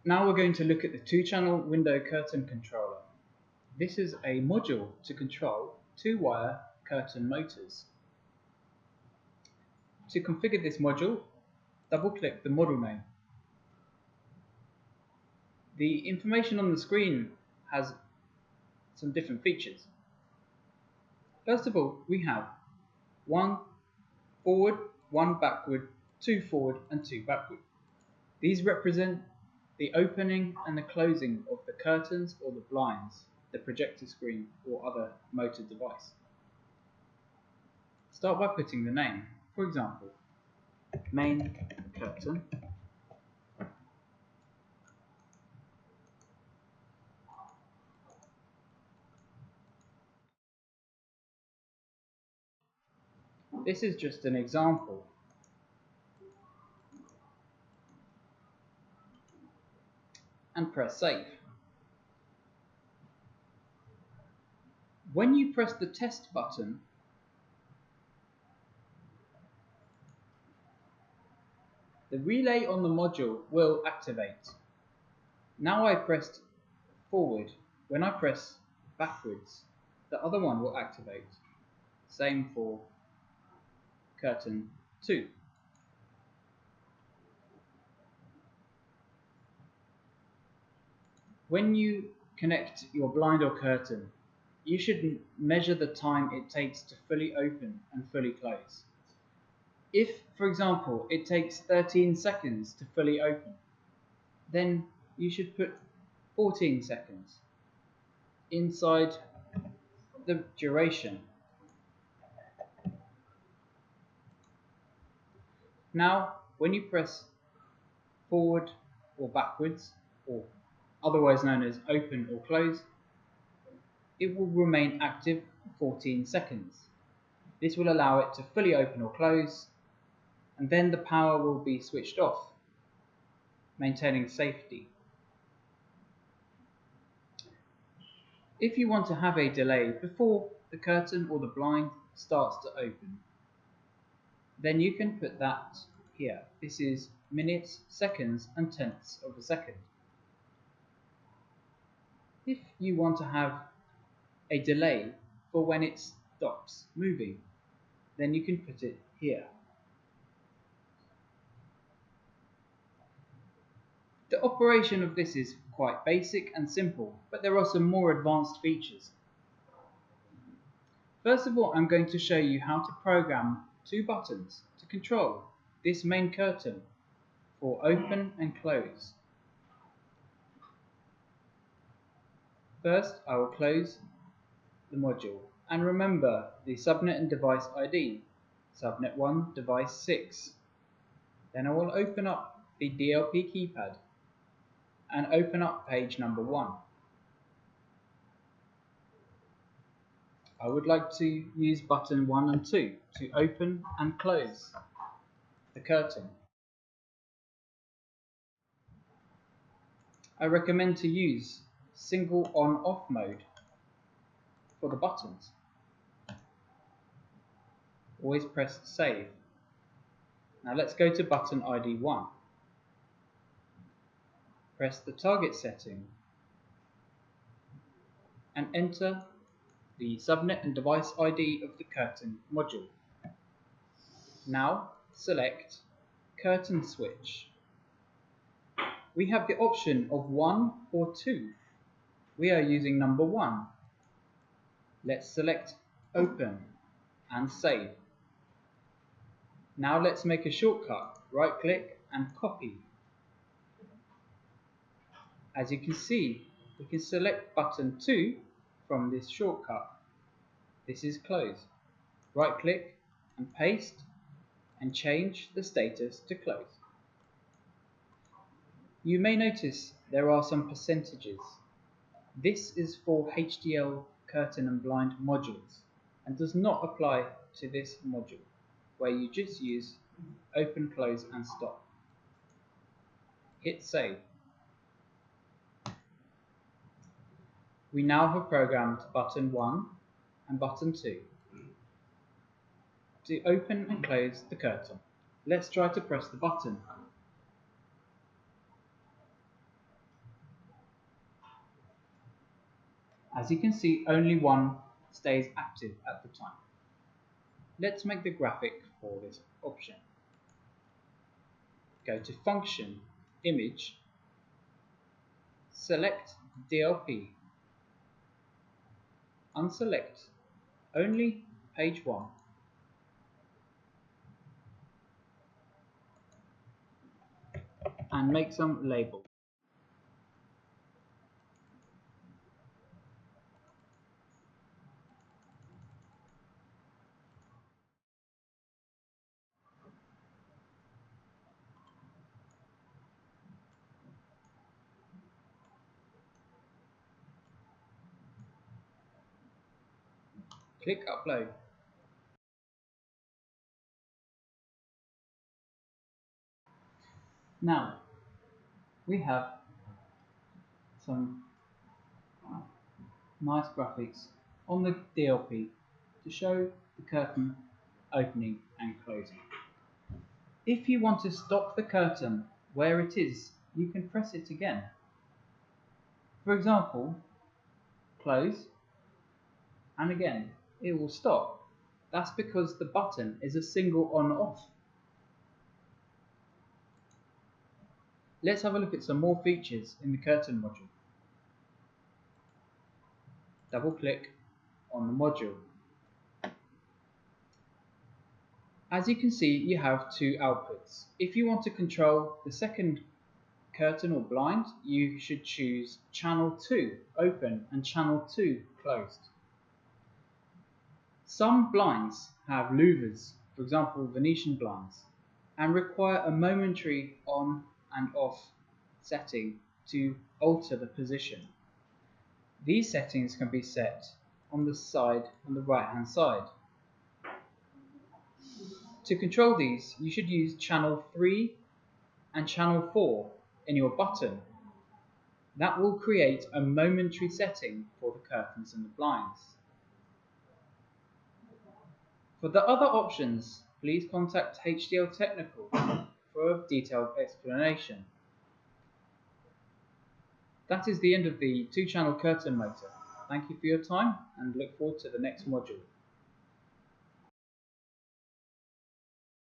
Now we're going to look at the 2-channel window curtain controller. This is a module to control 2-wire curtain motors. To configure this module, double-click the model name. The information on the screen has some different features. First of all, we have 1 forward, 1 backward, 2 forward and 2 backward. These represent the opening and the closing of the curtains or the blinds, the projector screen or other motor device. Start by putting the name. For example, main curtain. This is just an example. And press save. When you press the test button, the relay on the module will activate. Now I pressed forward. When I press backwards, the other one will activate. Same for curtain 2. When you connect your blind or curtain, you should measure the time it takes to fully open and fully close. If, for example, it takes 13 seconds to fully open, then you should put 14 seconds inside the duration. Now, when you press forward or backwards, or otherwise known as open or close, it will remain active for 14 seconds. This will allow it to fully open or close, and then the power will be switched off, maintaining safety. If you want to have a delay before the curtain or the blind starts to open, then you can put that here. This is minutes, seconds and tenths of a second. If you want to have a delay for when it stops moving, then you can put it here. The operation of this is quite basic and simple, but there are some more advanced features. First of all, I'm going to show you how to program 2 buttons to control this main curtain for open and close. First, I will close the module and remember the subnet and device ID, subnet 1, device 6. Then I will open up the DLP keypad and open up page number 1. I would like to use button 1 and 2 to open and close the curtain. I recommend to use single on-off mode for the buttons. Always press save. Now let's go to button ID 1. Press the target setting and enter the subnet and device ID of the curtain module. Now select curtain switch. We have the option of 1 or 2. We are using number 1. Let's select open and save. Now let's make a shortcut. Right click and copy. As you can see, we can select button 2 from this shortcut. This is close. Right click and paste and change the status to close. You may notice there are some percentages. This is for HDL curtain and blind modules and does not apply to this module, where you just use open, close and stop. Hit save. We now have programmed button 1 and button 2 to open and close the curtain. Let's try to press the button. As you can see, only one stays active at the time. Let's make the graphic for this option. Go to Function, Image, select DLP, unselect only page 1, and make some labels. Click Upload. Now we have some nice graphics on the DLP to show the curtain opening and closing. If you want to stop the curtain where it is, you can press it again. For example, close, and again it will stop. That's because the button is a single on-off. Let's have a look at some more features in the curtain module. Double click on the module. As you can see, you have two outputs. If you want to control the second curtain or blind, you should choose channel 2 open and channel 2 closed. Some blinds have louvers, for example Venetian blinds, and require a momentary on and off setting to alter the position. These settings can be set on the right hand side. To control these, you should use channel 3 and channel 4 in your button. That will create a momentary setting for the curtains and the blinds. For the other options, please contact HDL Technical for a detailed explanation. That is the end of the 2-channel curtain motor. Thank you for your time and look forward to the next module.